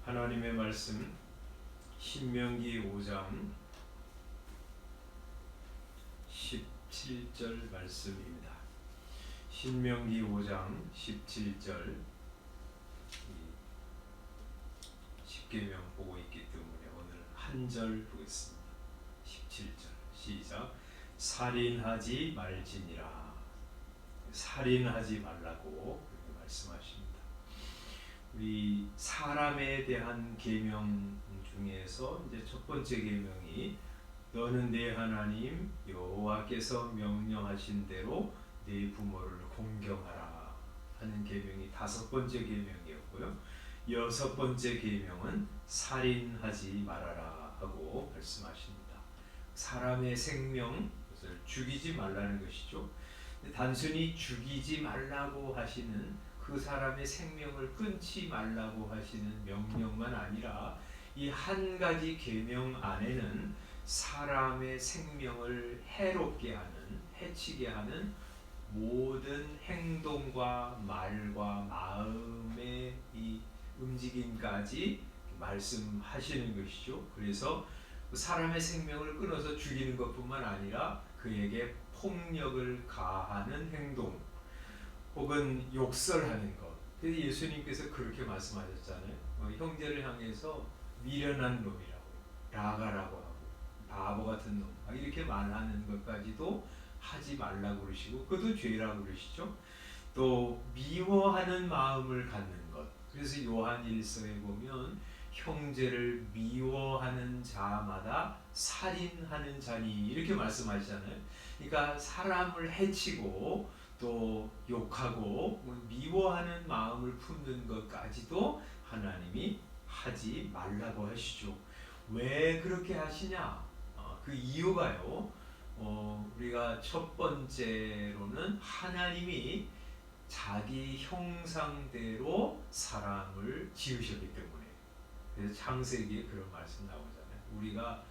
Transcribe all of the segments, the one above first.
하나님의 말씀 신명기 5장 17절 말씀입니다. 신명기 5장 17절 십계명 보고 있기 때문에 오늘 한 절 보겠습니다. 17절 시작. 살인하지 말지니라. 살인하지 말라고 그렇게 말씀하십니다. 우리 사람에 대한 계명 중에서 이제 첫 번째 계명이 너는 네 하나님 여호와께서 명령하신 대로 네 부모를 공경하라 하는 계명이 다섯 번째 계명이었고요. 여섯 번째 계명은 살인하지 말아라 하고 말씀하십니다. 사람의 생명, 그것을 죽이지 말라는 것이죠. 단순히 죽이지 말라고 하시는 그 사람의 생명을 끊지 말라고 하시는 명령만 아니라 이 한 가지 계명 안에는 사람의 생명을 해롭게 하는, 해치게 하는 모든 행동과 말과 마음의 이 움직임까지 말씀하시는 것이죠. 그래서 사람의 생명을 끊어서 죽이는 것뿐만 아니라 그에게 폭력을 가하는 행동 혹은 욕설하는 것. 그래서 예수님께서 그렇게 말씀하셨잖아요. 형제를 향해서 미련한 놈이라고, 라가라고 하고 바보 같은 놈 이렇게 말하는 것까지도 하지 말라고 그러시고 그것도 죄라고 그러시죠. 또 미워하는 마음을 갖는 것. 그래서 요한 1서에 보면 형제를 미워하는 자마다 살인하는 자니 이렇게 말씀하시잖아요. 그러니까 사람을 해치고 또 욕하고 미워하는 마음을 품는 것까지도 하나님이 하지 말라고 하시죠. 왜 그렇게 하시냐? 그 이유가요. 우리가 첫 번째로는 하나님이 자기 형상대로 사람을 지으셨기 때문에. 그래서 창세기에 그런 말씀 나오잖아요. 우리가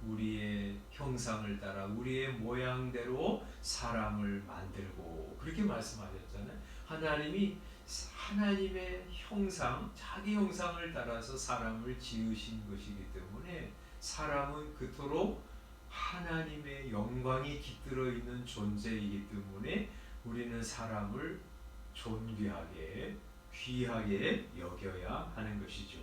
우리의 형상을 따라 우리의 모양대로 사람을 만들고 그렇게 말씀하셨잖아요. 하나님이 하나님의 형상, 자기 형상을 따라서 사람을 지으신 것이기 때문에 사람은 그토록 하나님의 영광이 깃들어 있는 존재이기 때문에 우리는 사람을 존귀하게, 귀하게 여겨야 하는 것이죠.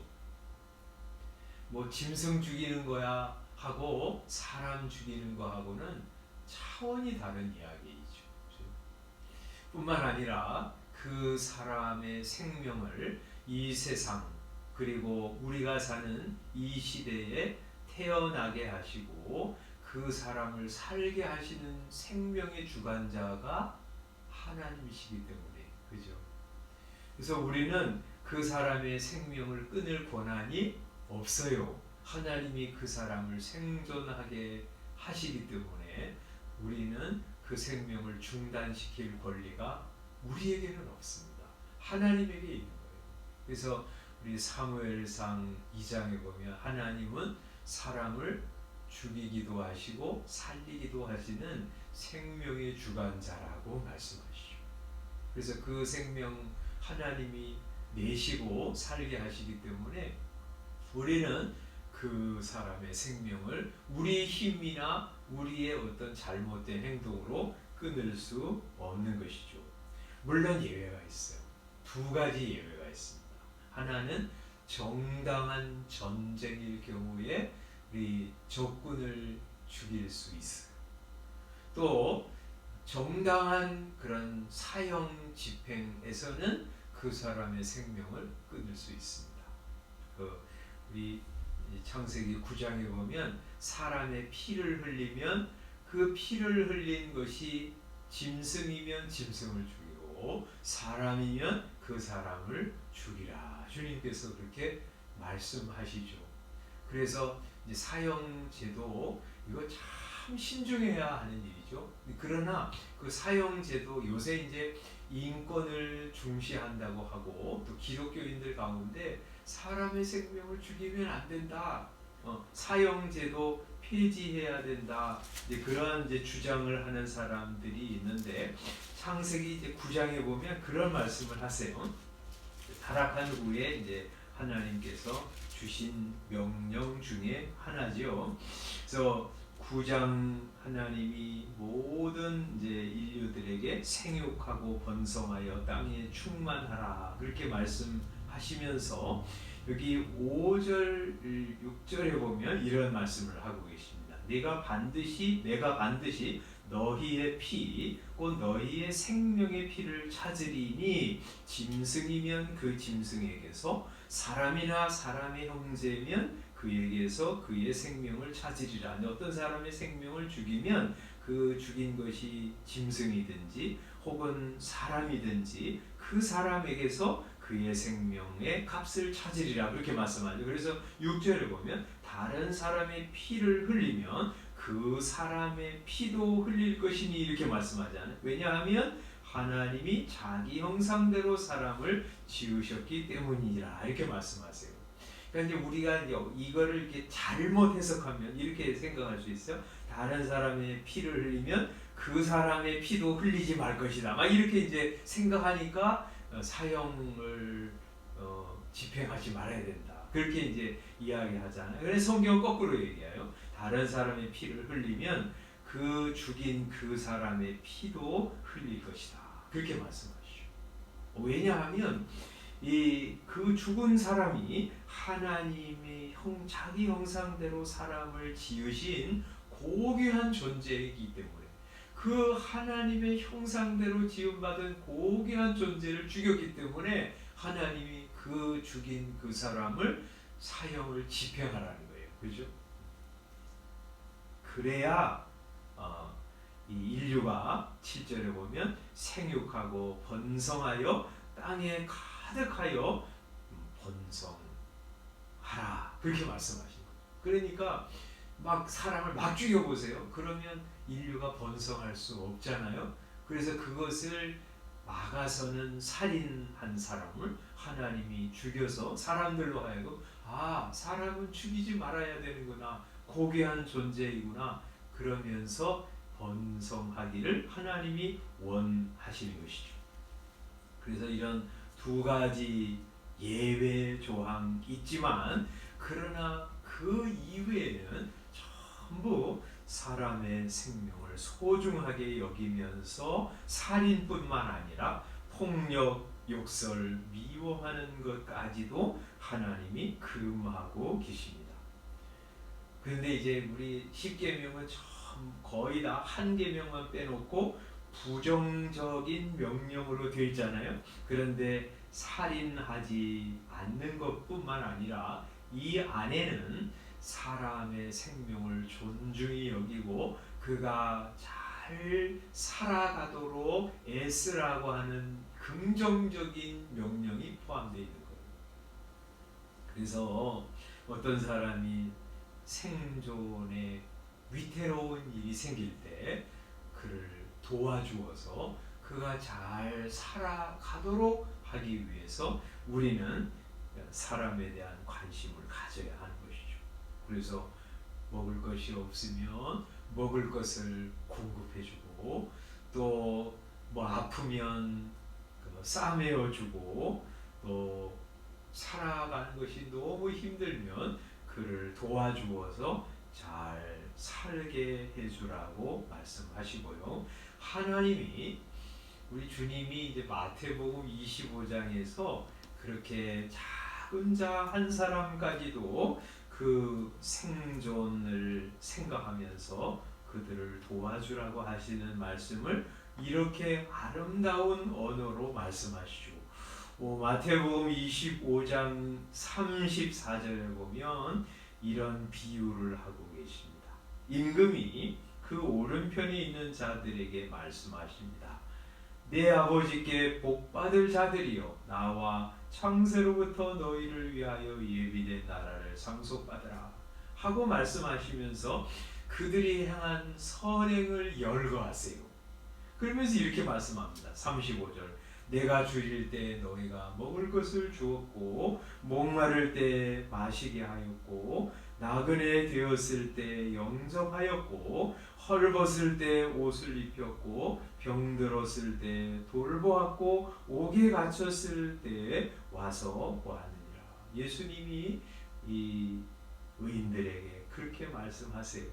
뭐 짐승 죽이는 거야 하고 사람 죽이는 거하고는 차원이 다른 이야기이죠. 뿐만 아니라 그 사람의 생명을 이 세상 그리고 우리가 사는 이 시대에 태어나게 하시고 그 사람을 살게 하시는 생명의 주관자가 하나님이시기 때문에 그죠. 그래서 우리는 그 사람의 생명을 끊을 권한이 없어요. 하나님이 그 사람을 생존하게 하시기 때문에 우리는 그 생명을 중단시킬 권리가 우리에게는 없습니다. 하나님에게 있는 거예요. 그래서 우리 사무엘상 2장에 보면 하나님은 사람을 죽이기도 하시고 살리기도 하시는 생명의 주관자라고 말씀하시죠. 그래서 그 생명 하나님이 내시고 살게 하시기 때문에 우리는 그 사람의 생명을 우리 힘이나 우리의 어떤 잘못된 행동으로 끊을 수 없는 것이죠. 물론 예외가 있어요. 두 가지 예외가 있습니다. 하나는 정당한 전쟁일 경우에 우리 적군을 죽일 수 있어요. 또 정당한 그런 사형 집행에서는 그 사람의 생명을 끊을 수 있습니다. 우리 창세기 9장에 보면 사람의 피를 흘리면 그 피를 흘린 것이 짐승이면 짐승을 죽이고 사람이면 그 사람을 죽이라. 주님께서 그렇게 말씀하시죠. 그래서 이제 사형제도 이거 참 신중해야 하는 일이죠. 그러나 그 사형제도 요새 이제 인권을 중시한다고 하고 또 기독교인들 가운데 사람의 생명을 죽이면 안 된다. 사형제도 폐지해야 된다. 이제 그런 이제 주장을 하는 사람들이 있는데 창세기 이제 9장에 보면 그런 말씀을 하세요. 타락한 후에 이제 하나님께서 주신 명령 중에 하나지요. 그래서 9장 하나님이 모든 이제 인류들에게 생육하고 번성하여 땅에 충만하라 그렇게 말씀하시면서 여기 5절 6절에 보면 이런 말씀을 하고 계십니다. 내가 반드시 너희의 피 곧 너희의 생명의 피를 찾으리니 짐승이면 그 짐승에게서 사람이나 사람의 형제면 그에게서 그의 생명을 찾으리라. 어떤 사람의 생명을 죽이면 그 죽인 것이 짐승이든지 혹은 사람이든지 그 사람에게서 그의 생명의 값을 찾으리라 그렇게 말씀하죠. 그래서 6절에 보면 다른 사람의 피를 흘리면 그 사람의 피도 흘릴 것이니 이렇게 말씀하잖아요. 왜냐하면 하나님이 자기 형상대로 사람을 지으셨기 때문이라 이렇게 말씀하세요. 그러니까 이제 우리가 이거를 이렇게 잘못 해석하면 이렇게 생각할 수 있어요. 다른 사람의 피를 흘리면 그 사람의 피도 흘리지 말 것이다. 막 이렇게 이제 생각하니까 사형을 집행하지 말아야 된다. 그렇게 이제 이야기하잖아요. 그래서 성경 거꾸로 얘기해요. 다른 사람의 피를 흘리면 그 죽인 그 사람의 피도 흘릴 것이다. 그렇게 말씀하시죠. 왜냐하면 그 죽은 사람이 하나님의 자기 형상대로 사람을 지으신 고귀한 존재이기 때문에 그 하나님의 형상대로 지음받은 고귀한 존재를 죽였기 때문에 하나님이 그 죽인 그 사람을 사형을 집행하라는 거예요. 그죠? 그래야 이 인류가 7절에 보면 생육하고 번성하여 땅에 가득하여 번성하라 그렇게 말씀하신 거예요. 그러니까 막 사람을 막 죽여보세요. 그러면 인류가 번성할 수 없잖아요. 그래서 그것을 막아서는 살인한 사람을 하나님이 죽여서 사람들로 하여금 사람은 죽이지 말아야 되는구나. 고귀한 존재이구나. 그러면서 번성하기를 하나님이 원하시는 것이죠. 그래서 이런 두 가지 예외 조항이 있지만 그러나 그 이외에는 전부 사람의 생명을 소중하게 여기면서 살인뿐만 아니라 폭력, 욕설, 미워하는 것까지도 하나님이 금하고 계십니다. 그런데 이제 우리 10계명은 거의 다 한 계명만 빼놓고 부정적인 명령으로 되어 있잖아요. 그런데 살인하지 않는 것뿐만 아니라 이 안에는 사람의 생명을 존중히 여기고 그가 잘 살아가도록 애쓰라고 하는 긍정적인 명령이 포함되어 있는 거예요. 그래서 어떤 사람이 생존에 위태로운 일이 생길 때 그를 도와주어서 그가 잘 살아가도록 하기 위해서 우리는 사람에 대한 관심을 가져야 하는 것이죠. 그래서 먹을 것이 없으면 먹을 것을 공급해주고 또 뭐 아프면 싸매어주고 또 살아가는 것이 너무 힘들면 그를 도와주어서 잘 살게 해주라고 말씀하시고요. 하나님이 우리 주님이 이제 마태복음 25장에서 그렇게 작은 자 한 사람까지도 그 생존을 생각하면서 그들을 도와주라고 하시는 말씀을 이렇게 아름다운 언어로 말씀하시죠. 마태복음 25장 34절에 보면 이런 비유를 하고 계십니다. 임금이 그 오른편에 있는 자들에게 말씀하십니다. 내 아버지께 복받을 자들이여 나와 창세로부터 너희를 위하여 예비된 나라를 상속받으라 하고 말씀하시면서 그들이 향한 선행을 열거하세요. 그러면서 이렇게 말씀합니다. 35절 내가 줄일 때 너희가 먹을 것을 주었고 목마를 때 마시게 하였고 나그네 되었을 때 영접하였고 헐벗을 때 옷을 입혔고 병들었을 때 돌보았고 옥에 갇혔을 때 와서 보았느니라. 예수님이 이 의인들에게 그렇게 말씀하세요.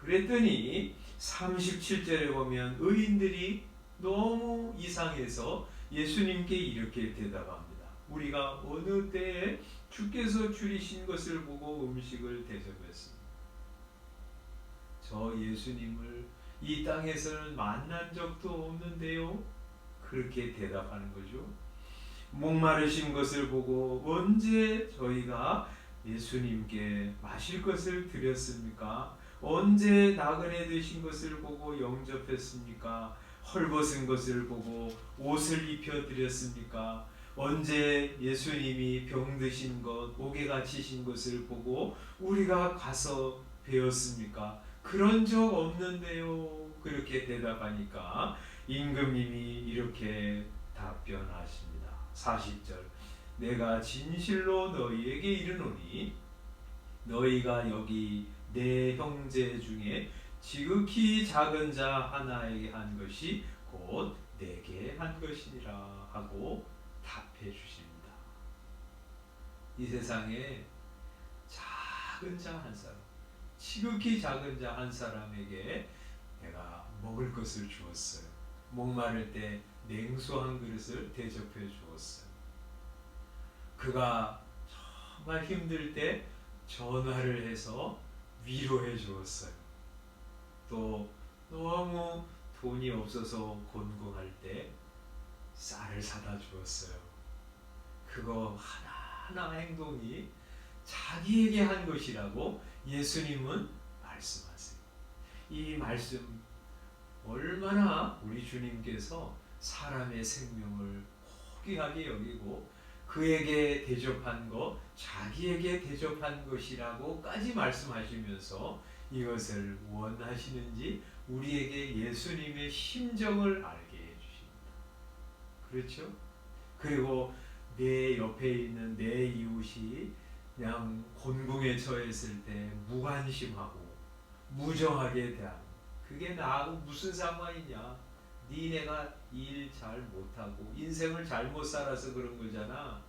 그랬더니 37절에 보면 의인들이 너무 이상해서 예수님께 이렇게 대답합니다. 우리가 어느 때에 주께서 줄이신 것을 보고 음식을 대접했습니다. 저 예수님을 이 땅에서는 만난 적도 없는데요. 그렇게 대답하는 거죠. 목마르신 것을 보고 언제 저희가 예수님께 마실 것을 드렸습니까? 언제 나그네 되신 것을 보고 영접했습니까? 헐벗은 것을 보고 옷을 입혀드렸습니까? 언제 예수님이 병드신 것, 옥에 갇히신 것을 보고 우리가 가서 배웠습니까? 그런 적 없는데요. 그렇게 대답하니까 임금님이 이렇게 답변하십니다. 40절 내가 진실로 너희에게 이르노니 너희가 여기 내 형제 중에 지극히 작은 자 하나에게 한 것이 곧 내게 한 것이니라 하고 답해 주십니다. 이 세상에 작은 자 한 사람, 지극히 작은 자 한 사람에게 내가 먹을 것을 주었어요. 목마를 때 냉수 한 그릇을 대접해 주었어요. 그가 정말 힘들 때 전화를 해서 위로해 주었어요. 또 너무 돈이 없어서 곤궁할 때 쌀을 사다 주었어요. 그거 하나하나 행동이 자기에게 한 것이라고 예수님은 말씀하세요. 이 말씀 얼마나 우리 주님께서 사람의 생명을 호귀하게 여기고 그에게 대접한 것, 자기에게 대접한 것이라고까지 말씀하시면서 이것을 원하시는지 우리에게 예수님의 심정을 알게 해주십니다. 그렇죠? 그리고 내 옆에 있는 내 이웃이 그냥 곤궁에 처했을 때 무관심하고 무정하게 대하는 그게 나하고 무슨 상관이냐? 니네가 일 잘 못하고 인생을 잘못 살아서 그런 거잖아.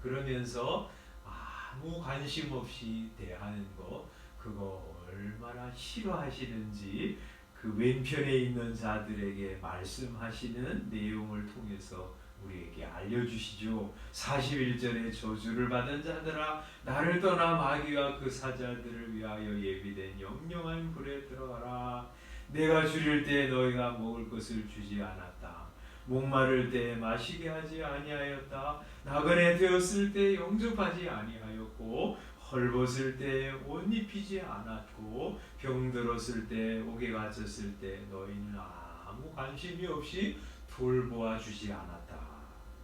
그러면서 아무 관심 없이 대하는 거 그거 얼마나 싫어하시는지 그 왼편에 있는 자들에게 말씀하시는 내용을 통해서 우리에게 알려주시죠. 41절에 저주를 받은 자들아 나를 떠나 마귀와 그 사자들을 위하여 예비된 영영한 불에 들어가라. 내가 줄일 때 너희가 먹을 것을 주지 않았다. 목마를 때 마시게 하지 아니하였다. 나그네 되었을 때 영접하지 아니하였고 헐벗을 때 옷 입히지 않았고 병들었을 때 옥에 갇혔을 때 너희는 아무 관심이 없이 돌보아 주지 않았다.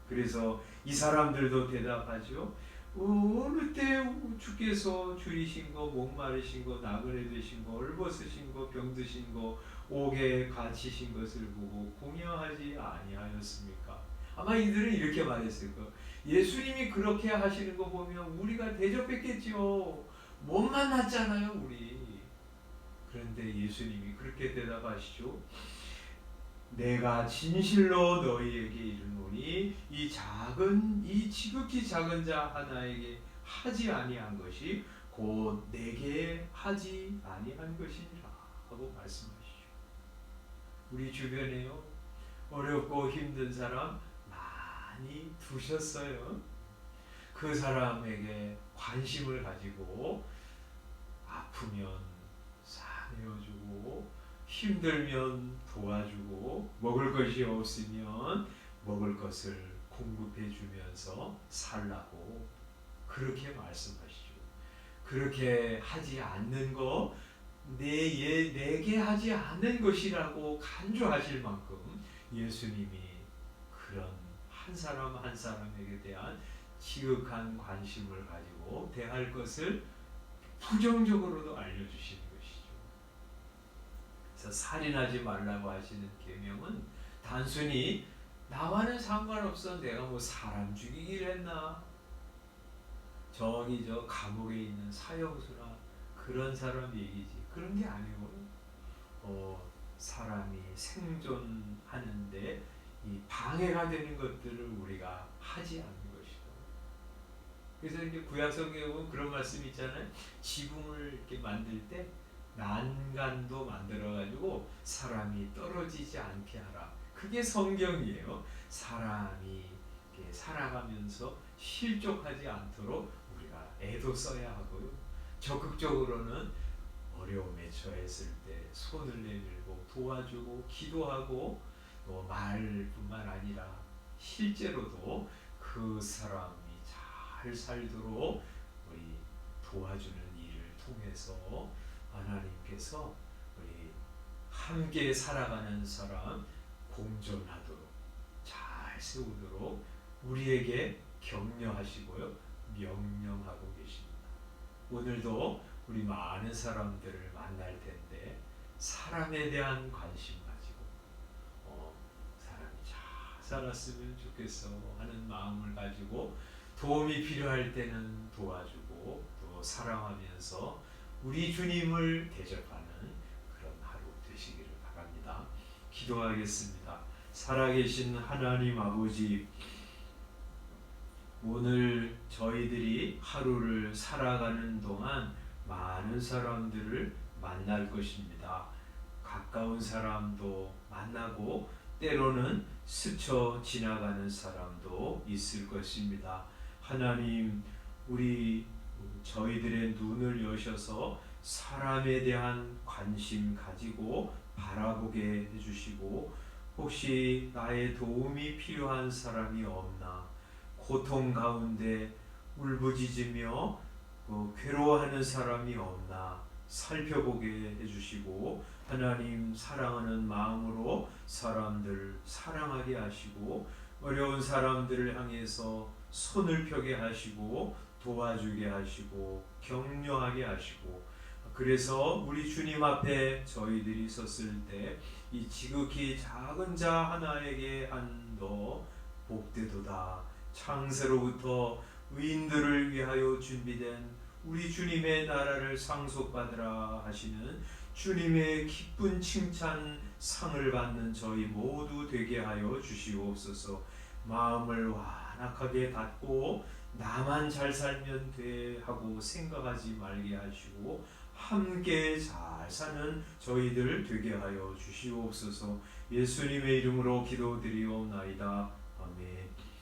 그래서 이 사람들도 대답하죠. 어느 때 주께서 줄이신 거, 목마르신 거, 나그네 되신 거, 헐벗으신 거, 병드신 거, 옥에 갇히신 것을 보고 공양하지 아니하였습니까? 아마 이들은 이렇게 말했을 거예요. 예수님이 그렇게 하시는 거 보면 우리가 대접했겠지요. 못 만났잖아요, 우리. 그런데 예수님이 그렇게 대답하시죠. 내가 진실로 너희에게 이르노니 이 지극히 작은 자 하나에게 하지 아니한 것이 곧 내게 하지 아니한 것이니라 하고 말씀하시죠. 우리 주변에요 어렵고 힘든 사람 많이 두셨어요. 그 사람에게 관심을 가지고 아프면 싸매어주고 힘들면 도와주고 먹을 것이 없으면 먹을 것을 공급해 주면서 살라고 그렇게 말씀하시죠. 그렇게 하지 않는 거 내게 하지 않는 것이라고 간주하실 만큼 예수님이 그런 한 사람 한 사람에게 대한 지극한 관심을 가지고 대할 것을 부정적으로도 알려주시는 것이죠. 그래서 살인하지 말라고 하시는 계명은 단순히 나와는 상관없어 내가 뭐 사람 죽이기를 했나 저기 저 감옥에 있는 사형수나 그런 사람 얘기지 그런 게 아니고 사람이 생존하는데 이 방해가 되는 것들을 우리가 하지 않는 것이고 그래서 이제 구약성경에 보면 그런 말씀이 있잖아요. 지붕을 이렇게 만들 때 난간도 만들어가지고 사람이 떨어지지 않게 하라. 그게 성경이에요. 사람이 이렇게 살아가면서 실족하지 않도록 우리가 애도 써야 하고요. 적극적으로는 어려움에 처했을 때 손을 내밀고 도와주고 기도하고 또 말뿐만 아니라 실제로도 그 사람이 잘 살도록 우리 도와주는 일을 통해서 하나님께서 우리 함께 살아가는 사람 공존하도록 잘 세우도록 우리에게 격려하시고요 명령하고 계십니다. 오늘도 우리 많은 사람들을 만날 텐데 사람에 대한 관심 가지고 사람이 잘 살았으면 좋겠어 하는 마음을 가지고 도움이 필요할 때는 도와주고 또 사랑하면서 우리 주님을 대접하는 그런 하루 되시기를 바랍니다. 기도하겠습니다. 살아계신 하나님 아버지, 오늘 저희들이 하루를 살아가는 동안 많은 사람들을 만날 것입니다. 가까운 사람도 만나고 때로는 스쳐 지나가는 사람도 있을 것입니다. 하나님, 저희들의 눈을 여셔서 사람에 대한 관심 가지고 바라보게 해주시고 혹시 나의 도움이 필요한 사람이 없나, 고통 가운데 울부짖으며 괴로워하는 사람이 없나 살펴보게 해주시고 하나님 사랑하는 마음으로 사람들을 사랑하게 하시고 어려운 사람들을 향해서 손을 펴게 하시고 도와주게 하시고 격려하게 하시고 그래서 우리 주님 앞에 저희들이 섰을 때 이 지극히 작은 자 하나에게 한너 복되도다. 창세로부터 의인들을 위하여 준비된 우리 주님의 나라를 상속받으라 하시는 주님의 기쁜 칭찬 상을 받는 저희 모두 되게 하여 주시옵소서. 마음을 완악하게 닫고 나만 잘 살면 돼 하고 생각하지 말게 하시고 함께 잘 사는 저희들 되게 하여 주시옵소서. 예수님의 이름으로 기도드리옵나이다. 아멘.